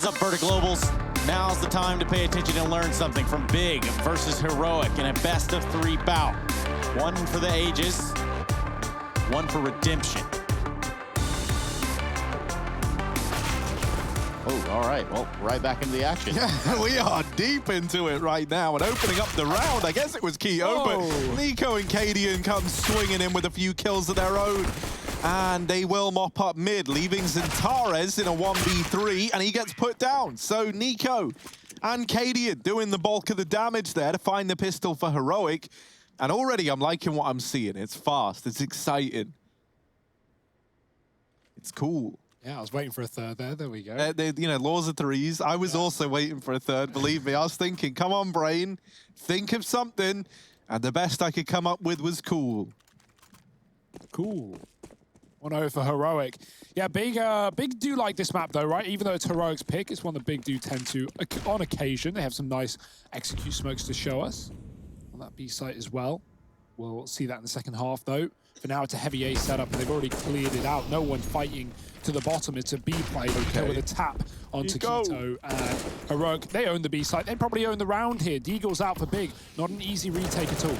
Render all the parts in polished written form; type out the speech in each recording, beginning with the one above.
What's up, Vertiglobals? Now's the time to pay attention and learn something from Big versus Heroic in a best-of-3 bout. One for the ages, one for redemption. Oh, all right. Well, right back into the action. Yeah, we are deep into it right now and opening up the round. I guess it was Keto, but Nico and Cadian come swinging in with a few kills of their own. And they will mop up mid, leaving Xantares in a 1v3, and he gets put down. So Nico and Cadian doing the bulk of the damage there to find the pistol for Heroic. And already I'm liking what I'm seeing. It's fast, it's exciting. It's cool. Yeah, I was waiting for a third there. There we go. You know, laws of threes. I was also waiting for a third, believe me. I was thinking, come on, brain, think of something. And the best I could come up with was cool. Cool. 1-0 for Heroic. Yeah, Big do like this map though, right? Even though it's Heroic's pick, it's one that Big do tend to, on occasion. They have some nice execute smokes to show us on that B site as well. We'll see that in the second half though. For now, it's a heavy A setup, and they've already cleared it out. No one fighting to the bottom. It's a B play. Okay. With a tap onto Keto and Heroic. They own the B site. They probably own the round here. Deagle's out for Big. Not an easy retake at all.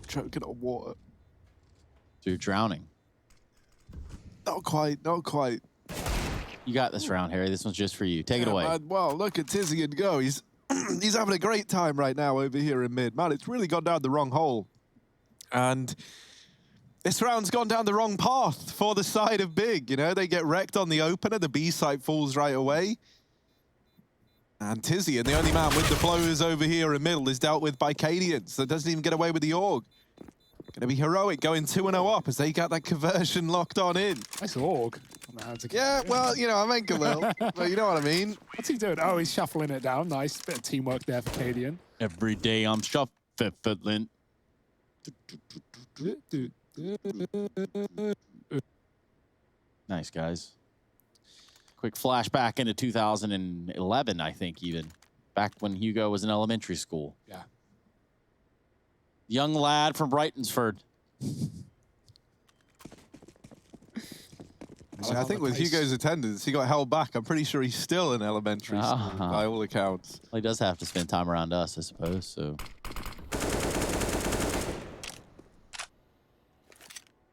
Choking on water. So you're drowning. Not quite, not quite. You got this round, Harry. This one's just for you. Take it away. Man, well, look at Tizian go. He's he's having a great time right now over here in mid. Man, it's really gone down the wrong hole. And this round's gone down the wrong path for the side of Big. You know, they get wrecked on the opener. The B site falls right away. And Tizian, the only man with the flows over here in middle, is dealt with by Cadian, so doesn't even get away with the AUG. Gonna be Heroic going 2-0 up as they got that conversion locked on in. Nice AUG. Yeah, well, you know, I meant Galil, but you know what I mean. What's he doing? Oh, he's shuffling it down. Nice bit of teamwork there for Cadian. Every day I'm shuffling. Nice, guys. Quick flashback into 2011, I think, even. Back when Hugo was in elementary school. Yeah. Young lad from Brightonsford. I think with Hugo's attendance, he got held back. I'm pretty sure he's still in elementary school, by all accounts. Well, he does have to spend time around us, I suppose, so.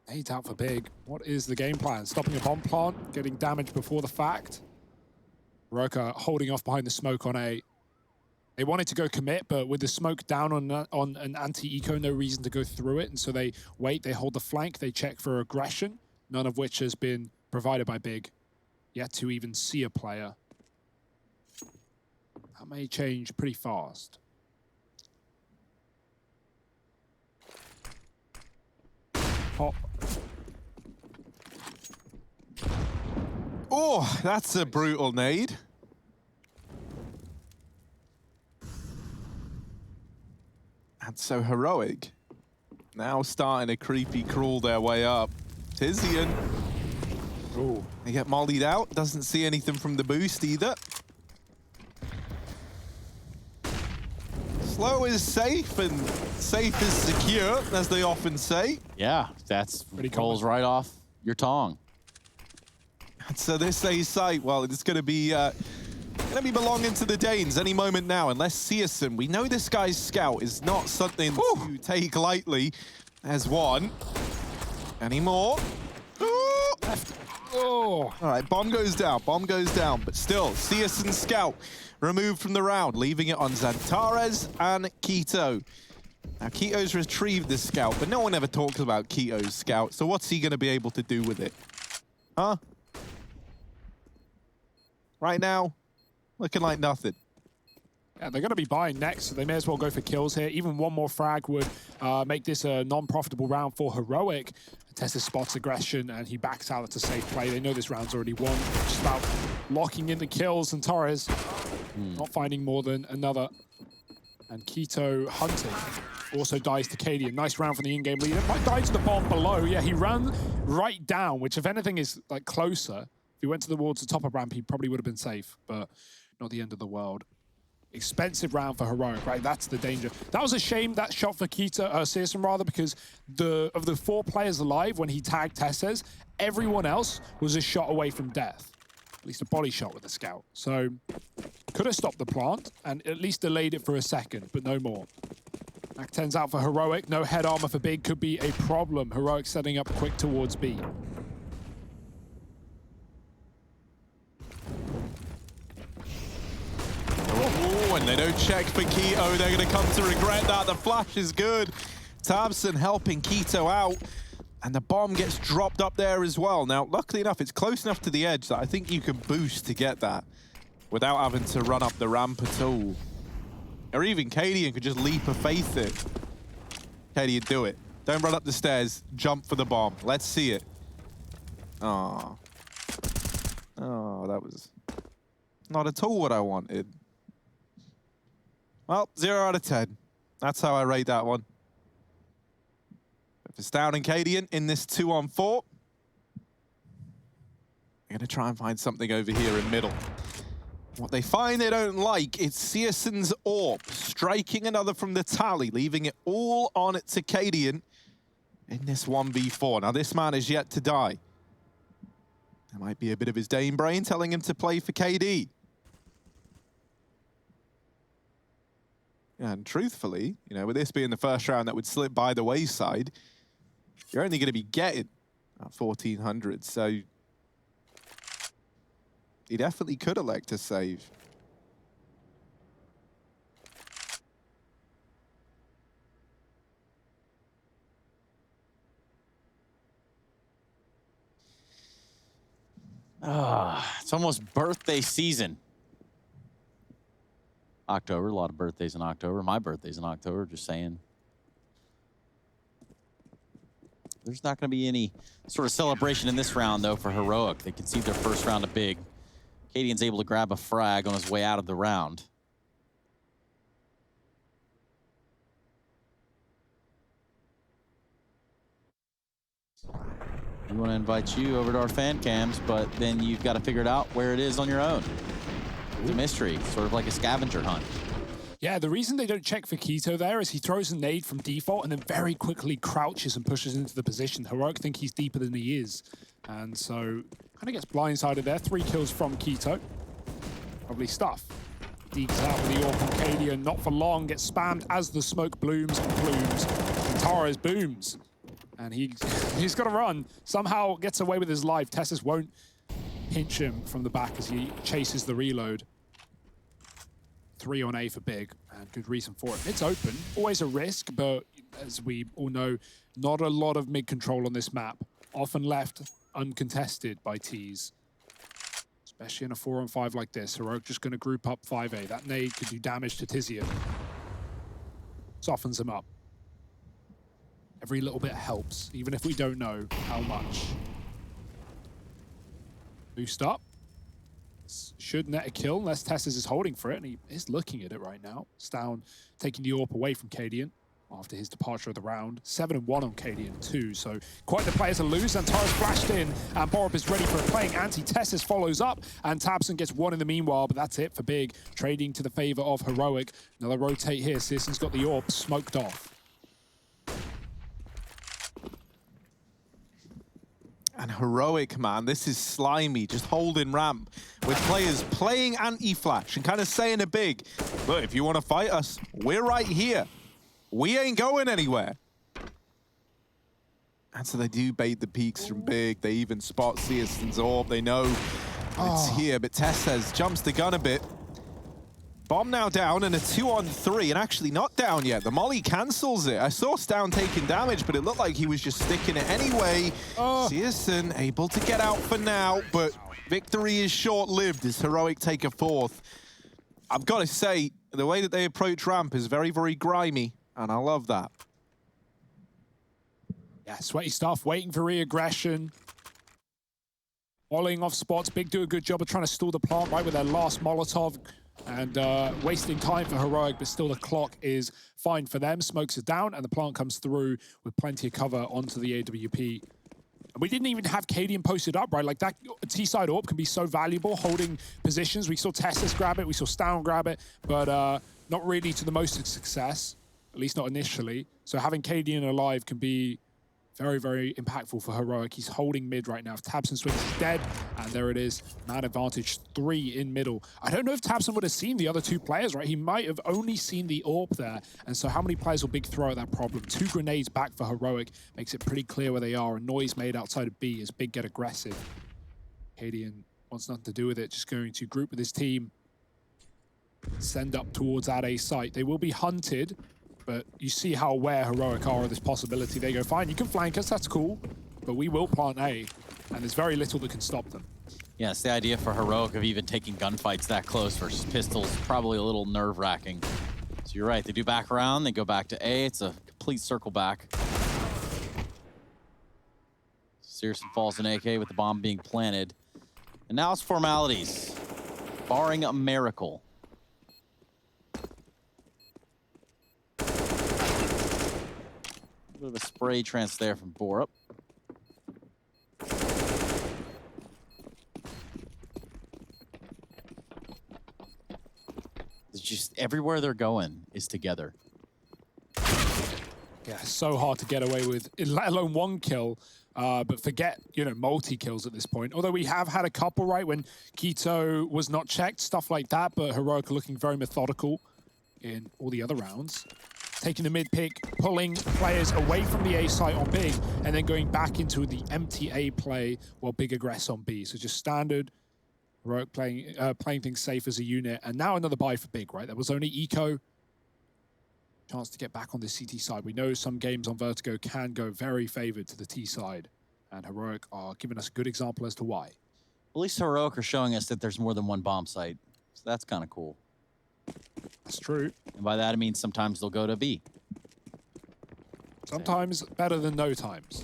Eight out for Big. What is the game plan? Stopping a bomb plant, getting damage before the fact. Roka holding off behind the smoke on A. They wanted to go commit, but with the smoke down on an anti-eco, no reason to go through it. And so they wait, they hold the flank, they check for aggression, none of which has been provided by Big. Yet to even see a player. That may change pretty fast. Pop. Oh, that's a brutal nade. And so Heroic now starting to creepy crawl their way up. Tizian. Ooh. They get mollied out. Doesn't see anything from the boost either. Slow is safe and safe is secure, as they often say. Yeah, that's rolls right off your tongue. And so this A site, well, it's going to be belonging to the Danes any moment now, unless Searson. We know this guy's scout is not something to take lightly. There's one. Any more? Oh. All right, bomb goes down, but still, Searson's scout removed from the round, leaving it on Xantares and Keto. Now, Keto's retrieved the scout, but no one ever talks about Keto's scout, so what's he going to be able to do with it? Huh? Right now, looking like nothing. Yeah, they're going to be buying next, so they may as well go for kills here. Even one more frag would make this a non-profitable round for Heroic. Tessa spots aggression, and he backs out to safe play. They know this round's already won. It's just about locking in the kills, and Torres not finding more than another. And Keto hunting also dies to Cadian. Nice round from the in-game leader. Might die to the bomb below. Yeah, he ran right down, which if anything is like closer. If he went towards the top of ramp, he probably would have been safe, but not the end of the world. Expensive round for Heroic, right? That's the danger. That was a shame, that shot for Searson rather, because of the 4 players alive when he tagged Tesses, everyone else was a shot away from death. At least a body shot with a scout. So could have stopped the plant and at least delayed it for a second, but no more. Mac 10's out for Heroic. No head armor for Big could be a problem. Heroic setting up quick towards B. Oh, and they don't check for Keto. They're going to come to regret that. The flash is good. Tabson helping Keto out. And the bomb gets dropped up there as well. Now, luckily enough, it's close enough to the edge that I think you can boost to get that without having to run up the ramp at all. Or even Cadian could just leap of faith it. Cadian, do it. Don't run up the stairs. Jump for the bomb. Let's see it. Oh. Oh, that was not at all what I wanted. Well, 0 out of 10. That's how I rate that one. It's down in Cadian in this 2-on-4. They're going to try and find something over here in middle. What they find they don't like, it's Searson's AWP, striking another from the tally, leaving it all on it to Cadian in this 1v4. Now, this man is yet to die. There might be a bit of his Dane brain telling him to play for KD. And truthfully, you know, with this being the first round that would slip by the wayside, you're only going to be getting 1,400, so he definitely could elect to save. It's almost birthday season. October, a lot of birthdays in October. My birthday's in October, just saying. There's not going to be any sort of celebration in this round, though, for Heroic. They concede their first round of Big. Cadian's able to grab a frag on his way out of the round. We want to invite you over to our fan cams, but then you've got to figure it out where it is on your own. It's a mystery, sort of like a scavenger hunt. Yeah, the reason they don't check for Keto there is he throws a nade from default and then very quickly crouches and pushes into the position. Heroic think he's deeper than he is. And so kind of gets blindsided there. 3 kills from Keto. Probably stuff. Deeks out with the AWP from Cadian. Not for long. Gets spammed as the smoke blooms and plumes. And Tara's booms. And he's got to run. Somehow gets away with his life. Tessus won't pinch him from the back as he chases the reload. 3 on A for Big, and good reason for it. It's open, always a risk, but as we all know, not a lot of mid control on this map. Often left uncontested by T's. Especially in a 4-on-5 like this. Heroic just going to group up 5A. That nade could do damage to Tizian. Softens him up. Every little bit helps, even if we don't know how much. Boost up. Should net a kill unless Tessus is holding for it, and he is looking at it right now. Stown taking the AWP away from Cadian after his departure of the round. 7-1 on Cadian too, so quite the player to lose. And Tara's flashed in, and Borup is ready for it. Playing anti-Tessus follows up, and Tabson gets 1 in the meanwhile, but that's it for Big. Trading to the favor of Heroic. Another rotate here. Searson's got the AWP smoked off. And Heroic, man, this is slimy, just holding ramp with players playing anti-flash and kind of saying to Big, look, if you want to fight us, we're right here. We ain't going anywhere. And so they do bait the peaks from Big. They even spot Searson's AWP. They know it's here, but Tessus jumps the gun a bit. Bomb now down and a 2-on-3, and actually not down yet. The molly cancels it. I saw Stown taking damage, but it looked like he was just sticking it anyway. Searson able to get out for now, but victory is short-lived as Heroic take a 4th. I've got to say, the way that they approach ramp is very, very grimy, and I love that. Yeah, sweaty stuff, waiting for re-aggression. Volleying off spots. Big do a good job of trying to stall the plant right with their last Molotov. And wasting time for Heroic, but still the clock is fine for them. Smokes is down, and the plant comes through with plenty of cover onto the AWP. And we didn't even have Cadian posted up, right? Like that T-side AWP can be so valuable, holding positions. We saw Tessus grab it, we saw Stown grab it, but not really to the most success, at least not initially. So having Cadian alive can be very, very impactful for Heroic. He's holding mid right now. If Tabson swings, he's dead. And there it is. Man advantage 3 in middle. I don't know if Tabson would have seen the other 2 players, right? He might have only seen the AWP there. And so how many players will big throw at that problem? 2 grenades back for Heroic. Makes it pretty clear where they are. A noise made outside of B as Big get aggressive. Cadian wants nothing to do with it. Just going to group with his team. Send up towards that A site. They will be hunted. But you see how aware Heroic are of this possibility. They go, fine, you can flank us, that's cool. But we will plant A. And there's very little that can stop them. Yeah, it's the idea for Heroic of even taking gunfights that close versus pistols. Probably a little nerve-wracking. So you're right, they do back around, they go back to A. It's a complete circle back. Searson falls in AK with the bomb being planted. And now it's formalities. Barring a miracle. A bit of a spray trance there from Borup. It's just everywhere they're going is together. Yeah, so hard to get away with, let alone 1 kill. But forget, multi-kills at this point. Although we have had a couple, right, when Keto was not checked, stuff like that. But Heroic are looking very methodical in all the other rounds. Taking the mid pick, pulling players away from the A site on Big, and then going back into the empty A play while Big aggress on B. So just standard Heroic playing things safe as a unit. And now another buy for Big, right? That was only Eco. Chance to get back on the CT side. We know some games on Vertigo can go very favored to the T side. And Heroic are giving us a good example as to why. At least Heroic are showing us that there's more than 1 bomb site. So that's kind of cool. That's true. And by that, I mean sometimes they'll go to B. Sometimes better than no times.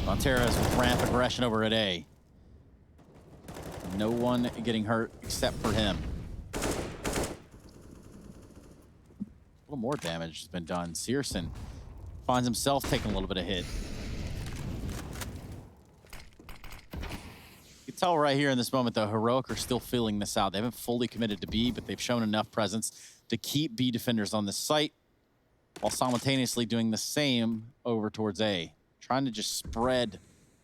Monteras with ramp aggression over at A. No one getting hurt except for him. A little more damage has been done. Searson finds himself taking a little bit of hit. You can tell right here in this moment, though, Heroic are still feeling this out. They haven't fully committed to B, but they've shown enough presence to keep B defenders on this site while simultaneously doing the same over towards A. Trying to just spread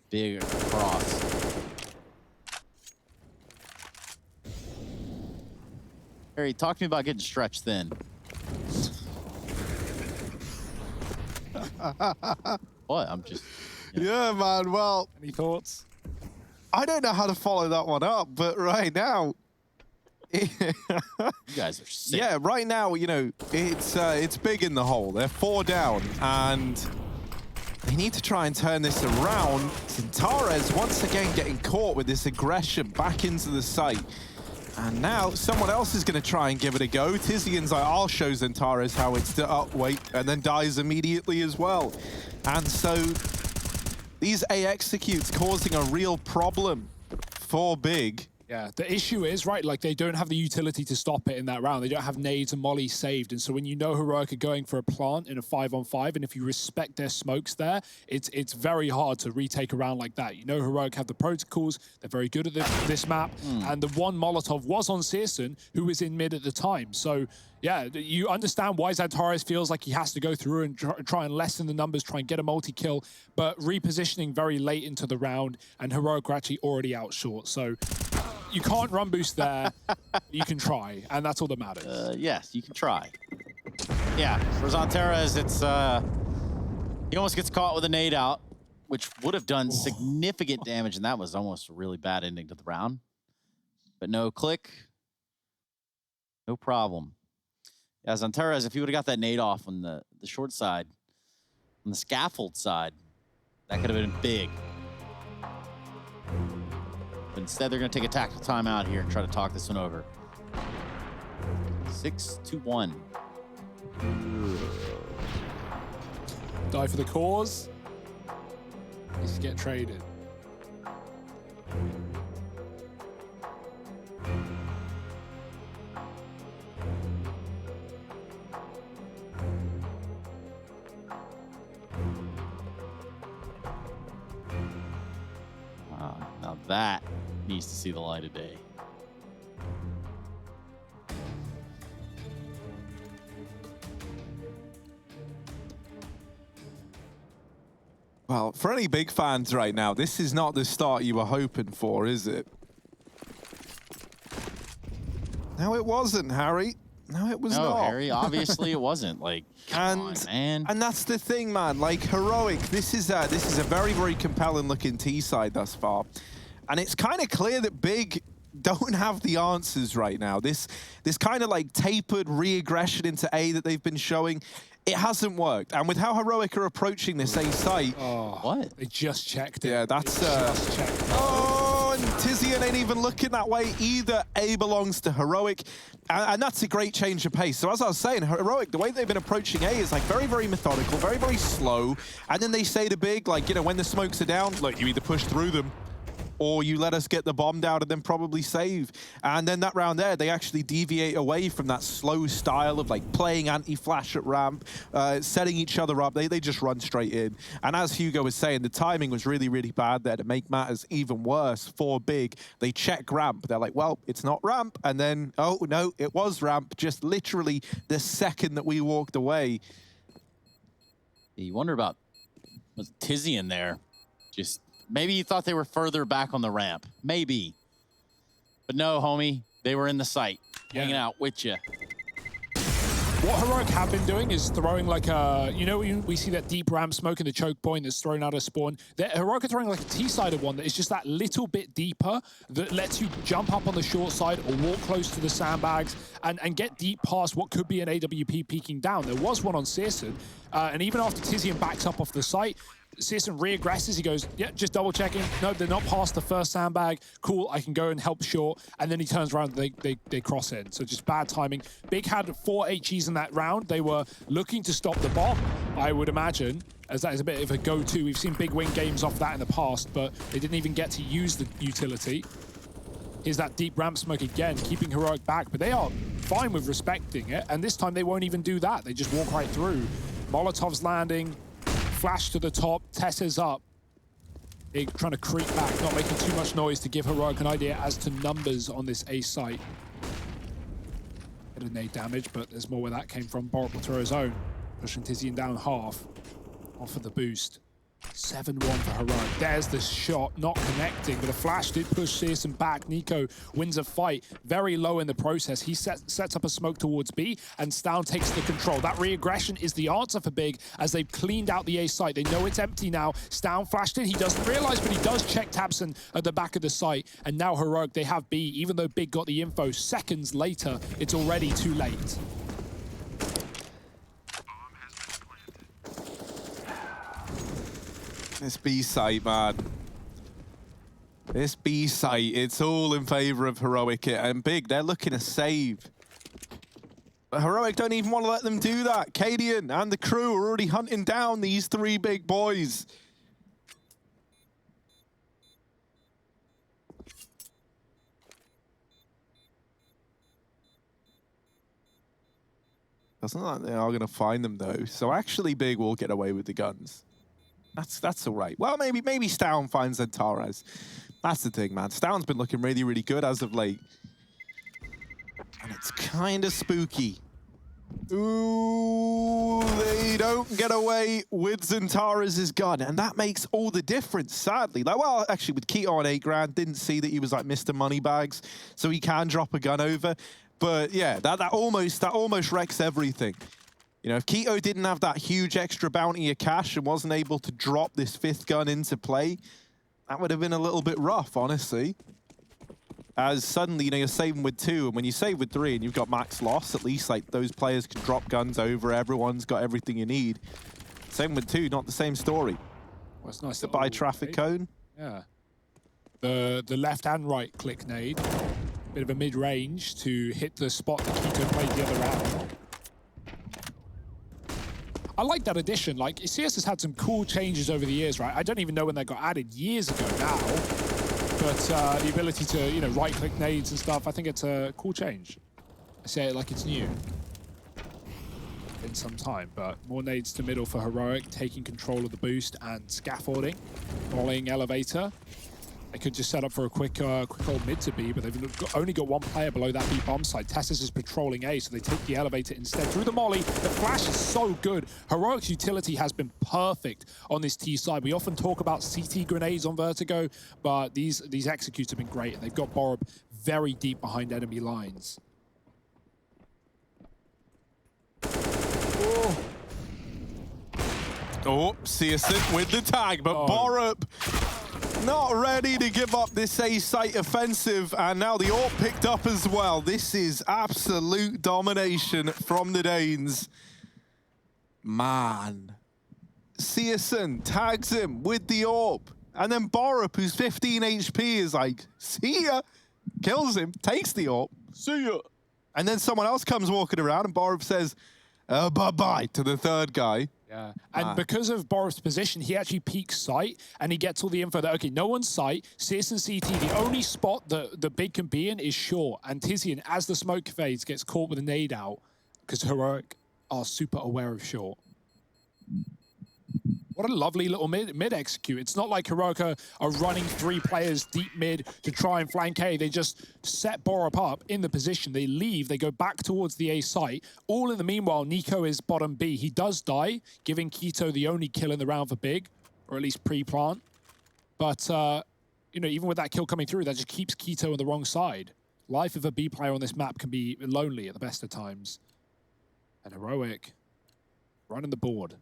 Big across. Harry, talk to me about getting stretched thin. What? I'm just... Yeah, man, well... Any thoughts? I don't know how to follow that one up, but right now... You guys are sick. Yeah, right now, it's Big in the hole. They're 4 down, and they need to try and turn this around. Zentares once again getting caught with this aggression back into the site. And now someone else is going to try and give it a go. Tizian's like, I'll show Zentares how it's done. Wait, and then dies immediately as well. And so these A executes causing a real problem for Big. Yeah, the issue is, right, like they don't have the utility to stop it in that round. They don't have nades and mollies saved. And so when you know Heroic are going for a plant in a 5-on-5, and if you respect their smokes there, it's very hard to retake a round like that. You know Heroic have the protocols. They're very good at this map. And the one Molotov was on Searson, who was in mid at the time. So, yeah, you understand why Zentares feels like he has to go through and try and lessen the numbers, try and get a multi-kill, but repositioning very late into the round, and Heroic are actually already out short. So you can't run boost there. You can try, and that's all that matters. Yes, you can try. Yeah, for Zentares, it's he almost gets caught with a nade out, which would have done significant damage, and that was almost a really bad ending to the round. But no click, no problem. Yeah, Zentares, if he would have got that nade off on the short side, on the scaffold side, that could have been big. But instead, they're going to take a tactical timeout here and try to talk this one over. 6-1. Die for the cause. Just get traded. That needs to see the light of day. Well, for any big fans right now, this is not the start you were hoping for, is it? No, it wasn't, Harry. No, it was No, not. Harry, obviously it wasn't. Like, come on, man. And that's the thing, man. Like, Heroic, this is a very, very compelling looking T side thus far. And it's kind of clear that Big don't have the answers right now. This kind of like tapered re-aggression into A that they've been showing, it hasn't worked. And with how Heroic are approaching this A site... Oh, what? They just checked it. Yeah, that's... Just checked. Oh, and Tizian ain't even looking that way either. A belongs to Heroic, and that's a great change of pace. So as I was saying, Heroic, the way they've been approaching A is like very, very methodical, very, very slow. And then they say to Big, like, you know, when the smokes are down, look, you either push through them or you let us get the bomb down and then probably save. And then that round there, they actually deviate away from that slow style of like playing anti-flash at ramp, setting each other up. They just run straight in. And as Hugo was saying, the timing was really, really bad there to make matters even worse for Big. They check ramp. They're like, well, it's not ramp. And then, oh, no, it was ramp. Just literally the second that we walked away. You wonder about, was Tizian there? Just... maybe you thought they were further back on the ramp. Maybe. But no, homie. They were in the site, hanging out with you. What Heroic have been doing is throwing like a, you know, we see that deep ramp smoke in the choke point that's thrown out of spawn. Heroic are throwing like a T-sided one that is just that little bit deeper that lets you jump up on the short side or walk close to the sandbags and get deep past what could be an AWP peeking down. There was one on Searson, and even after Tizian backs up off the site, Searson re-aggresses. He goes, yeah, just double checking. No, they're not past the first sandbag. Cool, I can go and help short. And then he turns around, they cross in. So just bad timing. Big had 4 HEs in that round. They were looking to stop the bomb, I would imagine, as that is a bit of a go-to. We've seen big win games off that in the past, but they didn't even get to use the utility. Here's that deep ramp smoke again, keeping Heroic back, but they are fine with respecting it. And this time they won't even do that. They just walk right through. Molotov's landing. Flash to the top, Tessa's up. Big trying to creep back, not making too much noise to give Heroic an idea as to numbers on this A site. Bit of nade damage, but there's more where that came from. Borat will throw his own, pushing Tizian down half. Off of the boost. 7-1 for Heroic. There's the shot, not connecting, but a flash did push Searson back. Nico wins a fight, very low in the process. He sets up a smoke towards B, and Stown takes the control. That re-aggression is the answer for Big, as they've cleaned out the A site. They know it's empty now. Stown flashed in. He doesn't realize, but he does check Tabson at the back of the site. And now Heroic, they have B. Even though Big got the info seconds later, it's already too late. This B site, man. This B site, it's all in favor of Heroic and Big. They're looking to save. But Heroic don't even want to let them do that. Cadian and the crew are already hunting down these 3 big boys. Doesn't look like they are going to find them, though. So actually, Big will get away with the guns. That's all right. Well, maybe Stown finds Antares. That's the thing, man. Stown's been looking really, really good as of late. And it's kind of spooky. Ooh, they don't get away with Zantares' gun, and that makes all the difference, sadly. Like, well, actually, with Keto on 8 grand, didn't see that he was like Mr. Moneybags, so he can drop a gun over. But yeah, that almost wrecks everything. You know, if Keto didn't have that huge extra bounty of cash and wasn't able to drop this 5th gun into play, that would have been a little bit rough, honestly. As suddenly, you know, you're saving with 2, and when you save with 3 and you've got max loss, at least like those players can drop guns over, everyone's got everything you need. Same with 2, not the same story. Well, it's nice to buy traffic cone. Yeah. The left and right click nade. Bit of a mid-range to hit the spot that Keto played the other round. I like that addition. Like, CS has had some cool changes over the years, right? I don't even know when they got added, years ago now. But the ability to, you know, right-click nades and stuff, I think it's a cool change. I say it like it's new. In some time, but more nades to middle for Heroic, taking control of the boost and scaffolding. Volleying elevator. They could just set up for a quick old mid to B, but they've only got one player below that B bomb site. Tessus is patrolling A, so they take the elevator instead through the molly. The flash is so good. Heroic's utility has been perfect on this T side. We often talk about CT grenades on Vertigo, but these executes have been great, and they've got Borup very deep behind enemy lines. Oh, Searson with the tag, but Borup not ready to give up this A site offensive, and now the AWP picked up as well. This is absolute domination from the Danes. Man. Searson tags him with the AWP, and then Borup, who's 15 HP, is like, see ya, kills him, takes the AWP, see ya. And then someone else comes walking around, and Borup says, bye-bye to the third guy. Yeah, and because of Borup's position, he actually peeks sight, and he gets all the info that, okay, no one's sight, Searson CT, the only spot that the big can be in is short, and Tizian, as the smoke fades, gets caught with a nade out, because Heroic are super aware of short. What a lovely little mid execute. It's not like Heroic are running 3 players deep mid to try and flank A. They just set Borup up in the position. They leave. They go back towards the A site. All in the meanwhile, Nico is bottom B. He does die, giving Quito the only kill in the round for Big, or at least pre-plant. But, you know, even with that kill coming through, that just keeps Quito on the wrong side. Life of a B player on this map can be lonely at the best of times. And Heroic running the board.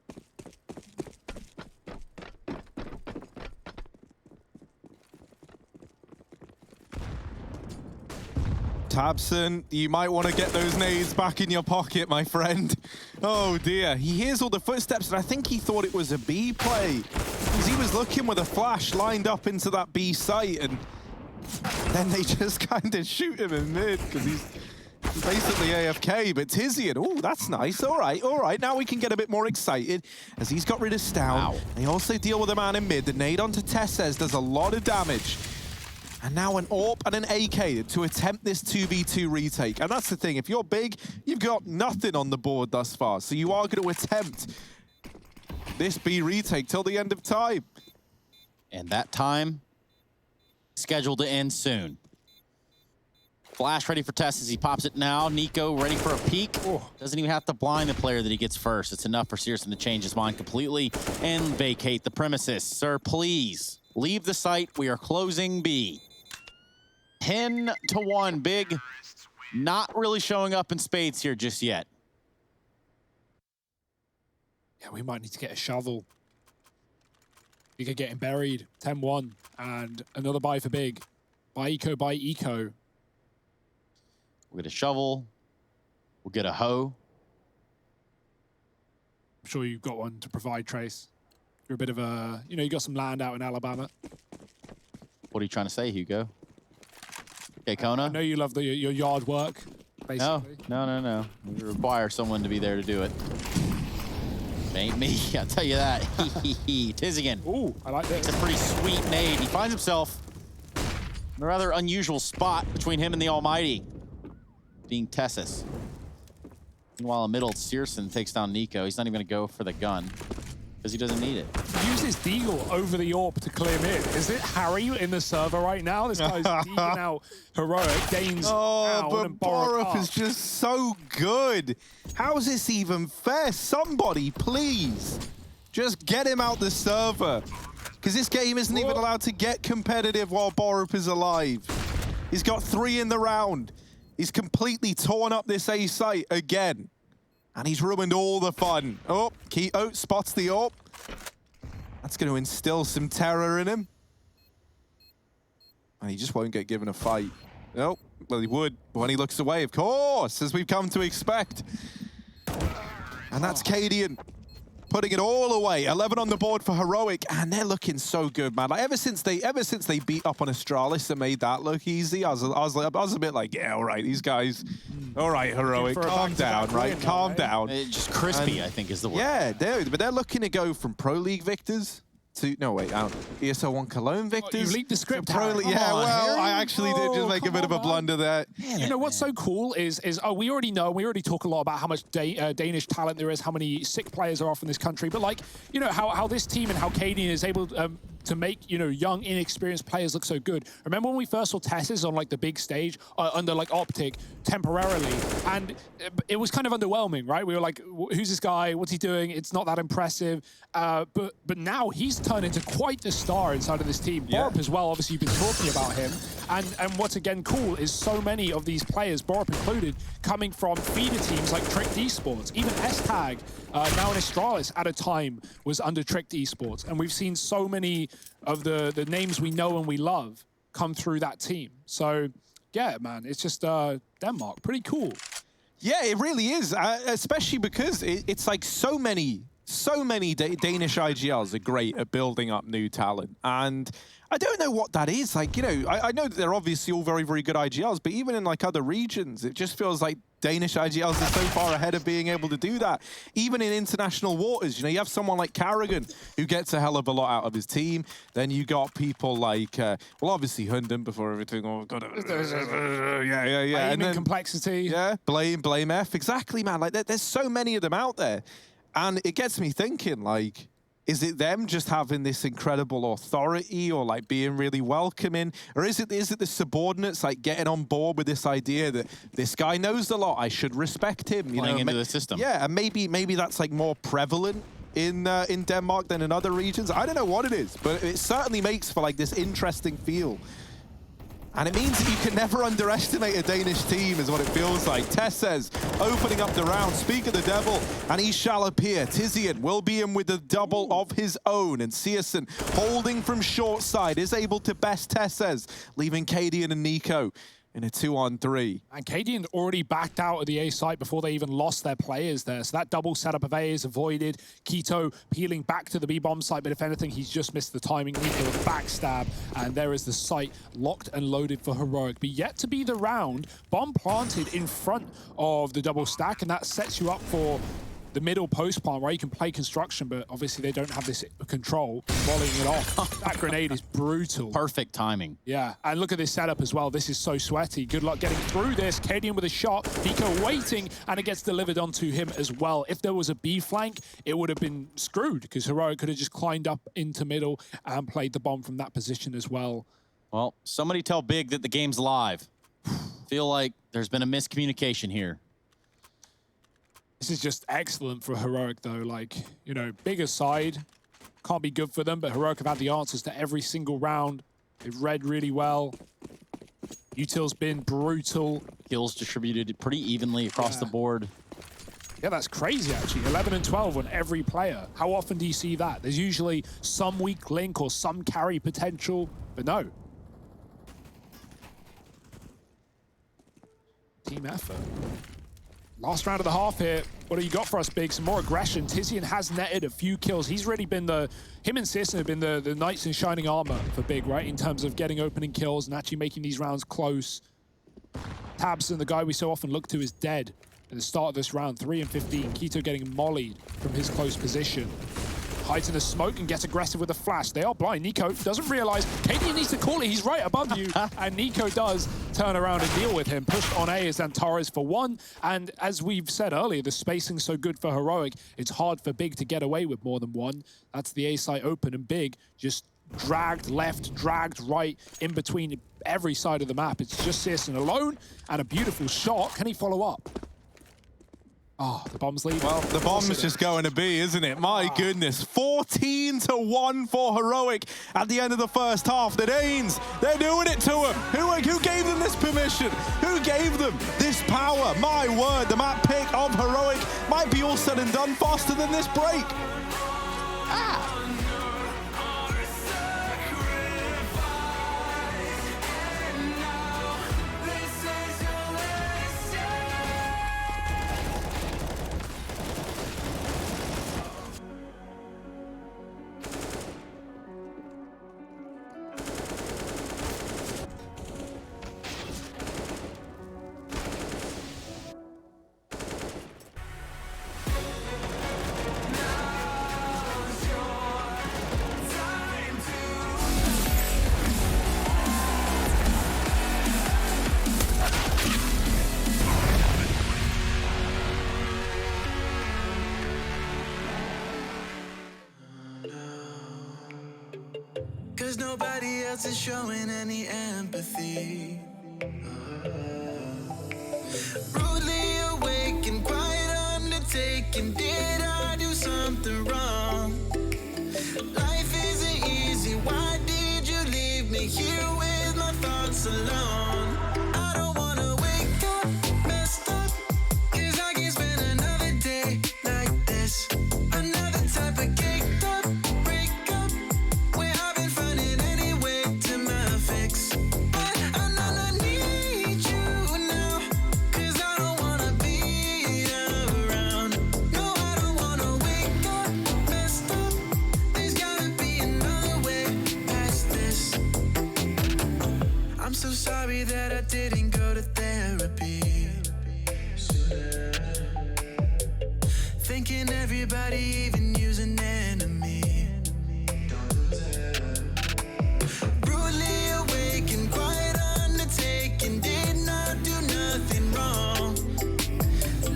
Tabson, you might want to get those nades back in your pocket, my friend. Oh dear, he hears all the footsteps, and I think he thought it was a B play, because he was looking with a flash lined up into that B site, and then they just kind of shoot him in mid, because he's basically AFK. But Tizian, oh, that's nice. All right, now we can get a bit more excited, as he's got rid of Stout. Wow. They also deal with a man in mid. The nade onto Tesses does a lot of damage. And now an AWP and an AK to attempt this 2v2 retake. And that's the thing, if you're Big, you've got nothing on the board thus far. So you are going to attempt this B retake till the end of time. And that time, scheduled to end soon. Flash ready for Tess as he pops it now. Nico ready for a peek. Doesn't even have to blind the player that he gets first. It's enough for Searson to change his mind completely and vacate the premises. Sir, please leave the site. We are closing B. 10-1, Big. Not really showing up in spades here just yet. Yeah, we might need to get a shovel. Big are getting buried. 10-1, and another buy for Big. Buy eco. We'll get a shovel. We'll get a hoe. I'm sure you've got one to provide, Trace. You're a bit of a, you know, you got some land out in Alabama. What are you trying to say, Hugo? Okay, Kona? I know you love your yard work, basically. No. We require someone to be there to do it. Ain't me, I'll tell you that. Tizian. Ooh, I like this. It's a pretty sweet nade. He finds himself in a rather unusual spot between him and the Almighty, being Tessus. Meanwhile, in middle, Searson takes down Nico. He's not even going to go for the gun, because he doesn't need it. Uses Deagle over the AWP to clear mid. Is it Harry in the server right now? This guy's dealing out Heroic. Dane's down, but and Borup is just so good. How is this even fair? Somebody, please, just get him out the server, because this game isn't even allowed to get competitive while Borup is alive. He's got 3 in the round. He's completely torn up this A site again. And he's ruined all the fun. Oh, Quito spots the AWP. That's going to instill some terror in him. And he just won't get given a fight. Oh, well, he would when he looks away, of course, as we've come to expect. And that's Cadian putting it all away. 11 on the board for Heroic, and they're looking so good, man. Like, ever since they beat up on Astralis and made that look easy, I was a bit like, yeah, all right, these guys. All right, Heroic, calm down, right? Calm down. Just crispy, I think, is the word. Yeah, but they're looking to go from Pro League victors to, no, wait, ESL 1 Cologne victors. You leaked the script, Pro League. Yeah, well, I actually did just make a bit of a blunder there. You know what's so cool is we already know, we already talk a lot about how much Danish talent there is, how many sick players are off in this country, but like, you know, how this team and how Cadian is able to make, you know, young, inexperienced players look so good. Remember when we first saw Tesses on like the big stage under like Optic temporarily, and it was kind of underwhelming, right? We were like, who's this guy? What's he doing? It's not that impressive. But now he's turned into quite the star inside of this team. Yeah. Borup as well, obviously you've been talking about him. And what's again cool is so many of these players, Borup included, coming from feeder teams like Tricked Esports. Even S-Tag, now in Astralis at a time, was under Tricked Esports. And we've seen so many of the names we know and we love come through that team. So yeah, man, it's just Denmark, pretty cool. Yeah, it really is, especially because it's like so many Danish IGLs are great at building up new talent. And I don't know what that is. Like, you know, I know that they're obviously all very, very good IGLs, but even in like other regions, it just feels like Danish IGLs are so far ahead of being able to do that. Even in international waters, you know, you have someone like Carrigan who gets a hell of a lot out of his team. Then you got people like, well, obviously Hunden before everything. Oh, God. Yeah. And then complexity. Yeah, blame F. Exactly, man. Like, there's so many of them out there. And it gets me thinking, like, is it them just having this incredible authority or like being really welcoming? Or is it the subordinates like getting on board with this idea that this guy knows a lot, I should respect him? You Playing know, into the system. Yeah, and maybe that's like more prevalent in Denmark than in other regions. I don't know what it is, but it certainly makes for like this interesting feel. And it means that you can never underestimate a Danish team, is what it feels like. Tess says, opening up the round, speak of the devil, and he shall appear. Tizian will be in with a double of his own, and Searson, holding from short side, is able to best Tess says, leaving Cadian and Nico in a 2-on-3. And Cadian already backed out of the A site before they even lost their players there. So that double setup of A is avoided. Keto peeling back to the B-bomb site, but if anything, he's just missed the timing. Nico with backstab, and there is the site locked and loaded for Heroic. But yet to be the round, bomb planted in front of the double stack, and that sets you up for the middle post plant where you can play construction, but obviously they don't have this control, volleying it off. That grenade is brutal. Perfect timing. Yeah, and look at this setup as well. This is so sweaty. Good luck getting through this. Cadian with a shot. Nico waiting, and it gets delivered onto him as well. If there was a B flank, it would have been screwed because Heroic could have just climbed up into middle and played the bomb from that position as well. Well, somebody tell Big that the game's live. Feel like there's been a miscommunication here. This is just excellent for Heroic, though. Like, you know, bigger side. Can't be good for them, but Heroic have had the answers to every single round. They've read really well. Util's been brutal. Kills distributed pretty evenly across the board. Yeah, that's crazy, actually. 11 and 12 on every player. How often do you see that? There's usually some weak link or some carry potential, but no. Team effort. Last round of the half here. What do you got for us, Big? Some more aggression. Tizian has netted a few kills. He's really been him and Searson have been the knights in shining armor for Big, right? In terms of getting opening kills and actually making these rounds close. Tabson, the guy we so often look to, is dead at the start of this round. 3 and 15. Keto getting mollied from his close position. Hides in the smoke and gets aggressive with a flash. They are blind. Nico doesn't realize. Cadian needs to call it. He's right above you. And Nico does turn around and deal with him. Pushed on A is Antares for 1. And as we've said earlier, the spacing's so good for Heroic, it's hard for Big to get away with more than 1. That's the A site open, and Big just dragged left, dragged right, in between every side of the map. It's just Searson alone, and a beautiful shot. Can he follow up? Oh, the bomb's leaving. Well, the bomb's just going to be, isn't it? My goodness. 14-1 for Heroic at the end of the first half. The Danes, they're doing it to them. Who gave them this permission? Who gave them this power? My word, the map pick of Heroic might be all said and done faster than this break. 'cause nobody else is showing any empathy. Rudely awake and quiet undertaking. Did I do something wrong? Life isn't easy. Why did you leave me here with my thoughts alone? I don't wanna wake up messed up, 'cause I can't spend another day like this. Another type of caked up breakup, where I've been finding any way to my fix. But I need you now, 'cause I don't wanna be around. No, I don't wanna wake up messed up. There's gotta be another way past this. I'm so sorry that I didn't go to therapy. Thinking everybody, even you's an enemy. Brutally awake and quiet undertaking. Did not do nothing wrong.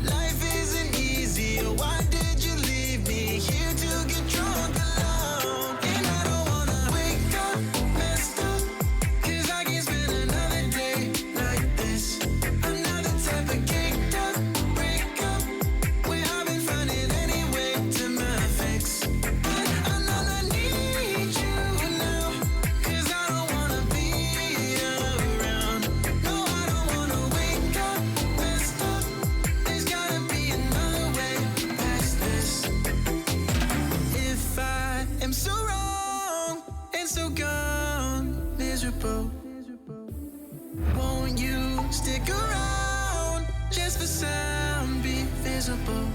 Life isn't easy. Why did you leave me here to get drunk alone? And I don't wanna wake up messed up, 'cause I can't spend another day like this. Another type of caked up breakup, where I've been finding any way to my fix. But I need you now, 'cause I don't wanna be around. No, I don't wanna wake up messed up. There's gotta be another way past this. If I am so wrong and so gone, miserable, won't you stick around just for some, be visible?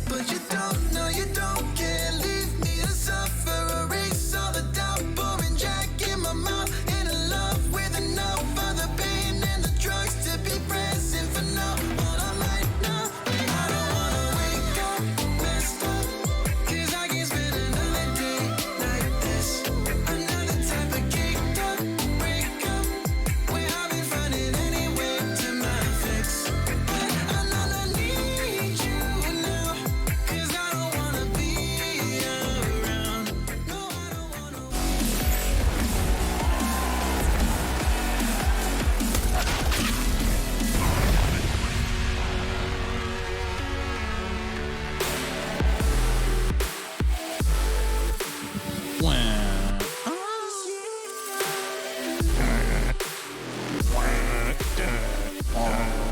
But you don't know, you don't care. Leave me to suffer, erase all the doubt. Pouring Jack in my mouth, in a love with enough of the pain and the drugs to be present for now. All I might know, I don't wanna wake up messed up, 'cause I can't spend another day like this. Another type of caked up breakup, where I've been finding any way to my fix. But I need you now, 'cause I don't wanna be around. No, I don't wanna.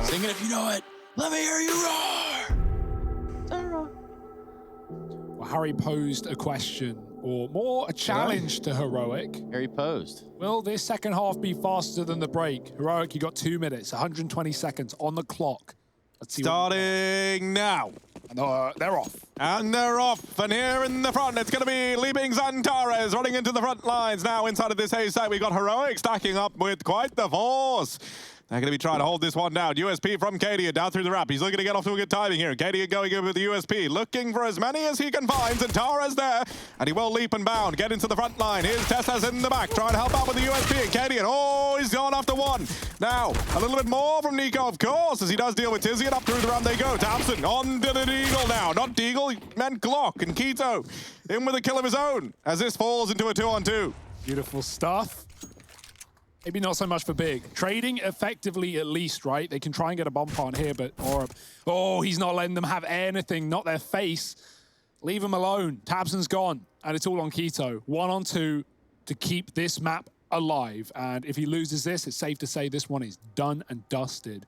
Sing it if you know it. Let me hear you roar. Well, Harry posed a question, or more a challenge to Heroic. Harry posed. Will this second half be faster than the break? Heroic, you got 2 minutes, 120 seconds on the clock. Let's see. Starting now. And, they're off. And they're off. And here in the front, it's going to be Leaping Xantares running into the front lines. Now inside of this A site, we've got Heroic stacking up with quite the force. They're going to be trying to hold this one down. USP from Cadia down through the wrap. He's looking to get off to a good timing here. Cadia going in with the USP, looking for as many as he can find. Xantares there, and he will leap and bound, get into the front line. Here's Tessas in the back, trying to help out with the USP. And Cadia, oh, he's gone after one. Now, a little bit more from Nico, of course, as he does deal with Tizzy, and up through the ramp they go. Thompson on to the Deagle now. Not Deagle, he meant Glock, and Keto in with a kill of his own, as this falls into a 2-on-2. Beautiful stuff. Maybe not so much for Big. Trading effectively at least, right? They can try and get a bump on here, but oh, he's not letting them have anything, not their face. Leave him alone. Tabson's gone, and it's all on Keto. 1-on-2 to keep this map alive. And if he loses this, it's safe to say this one is done and dusted.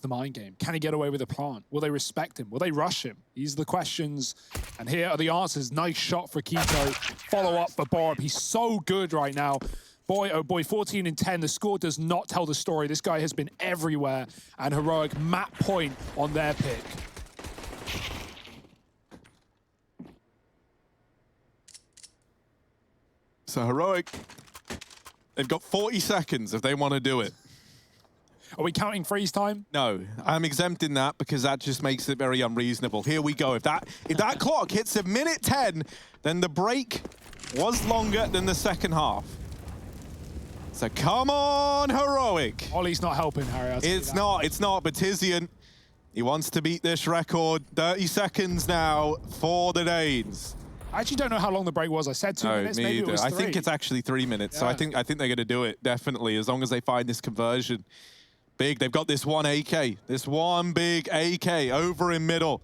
The mind game. Can he get away with a plant? Will they respect him? Will they rush him? These are the questions, and here are the answers. Nice shot for Keto. Follow up for Borup. He's so good right now. Boy, oh boy, 14 and 10. The score does not tell the story. This guy has been everywhere, and Heroic map point on their pick. So Heroic, they've got 40 seconds if they want to do it. Are we counting freeze time? No, I'm exempting that because that just makes it very unreasonable. Here we go. If that clock hits a minute 10, then the break was longer than the second half. So come on, Heroic. Ollie's not helping, Harry. I'll tell you It's that. not, but Tizian, he wants to beat this record. 30 seconds now for the Danes. I actually don't know how long the break was. I said 2 minutes, me maybe it either. was 3. I think it's actually 3 minutes, so I Yeah. think they're going to do it, definitely, as long as they find this conversion. Big, they've got this one AK, this one big AK over in middle,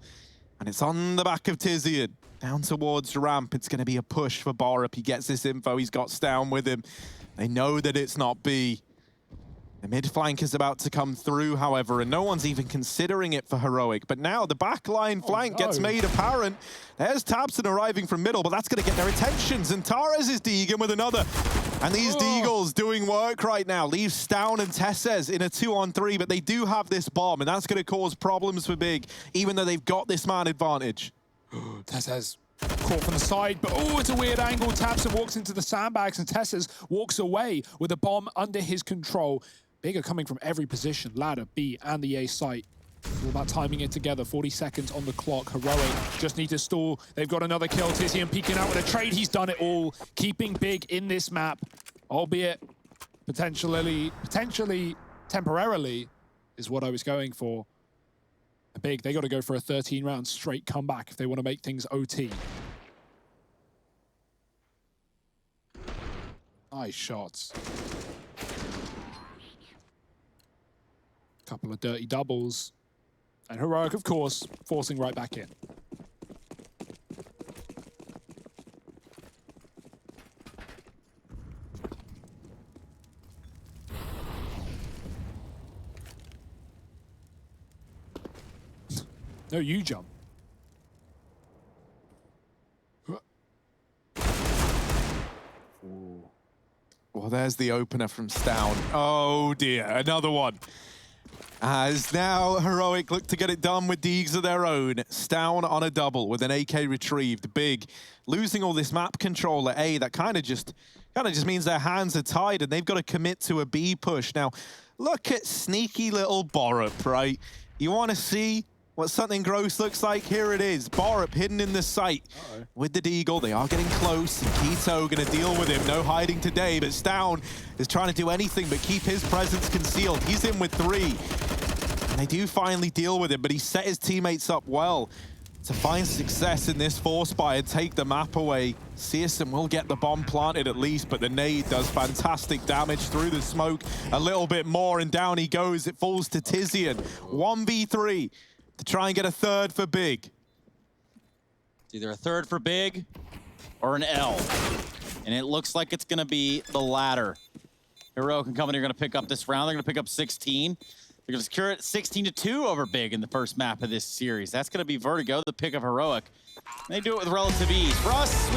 and it's on the back of Tizian. Down towards ramp, it's going to be a push for Borup. He gets this info, he's got Stown with him. They know that it's not B. The mid flank is about to come through, however, and no one's even considering it for Heroic. But now the backline flank gets made apparent. There's Tabson arriving from middle, but that's going to get their attentions. And Tares is Deegan with another. And these Deagles doing work right now. Leave Stown and Tesses in a 2-on-3, but they do have this bomb, and that's going to cause problems for Big, even though they've got this man advantage. Tesses caught from the side, but oh, it's a weird angle. Tabson walks into the sandbags, and Tesses walks away with a bomb under his control. Big are coming from every position, ladder, B, and the A site. It's all about timing it together. 40 seconds on the clock. Heroic just need to stall. They've got another kill. Tizian peeking out with a trade. He's done it all, keeping Big in this map, albeit potentially, temporarily, is what I was going for. Big, they got to go for a 13-round straight comeback if they want to make things OT. Nice shots. Couple of dirty doubles. And Heroic, of course, forcing right back in. No, you jump. Well, there's the opener from Stown. Oh dear, another one. As now Heroic look to get it done with Deegs of their own. Stown on a double with an AK retrieved. Big, losing all this map control at A. That kind of just means their hands are tied and they've got to commit to a B push. Now, look at sneaky little Borup, right? You want to see what something gross looks like? Here it is. Borup hidden in the site with the Deagle. They are getting close, and Keto going to deal with him. No hiding today, but Stown is trying to do anything but keep his presence concealed. He's in with 3. And they do finally deal with him, but he set his teammates up well to find success in this force buy and take the map away. CSM will get the bomb planted at least, but the nade does fantastic damage through the smoke. A little bit more, and down he goes. It falls to Tizian. 1v3. To try and get a third for Big. It's either a third for Big or an L. And it looks like it's going to be the latter. Heroic and company are going to pick up this round. They're going to pick up 16. They're going to secure it 16-2 over Big in the first map of this series. That's going to be Vertigo, the pick of Heroic. And they do it with relative ease. For us, we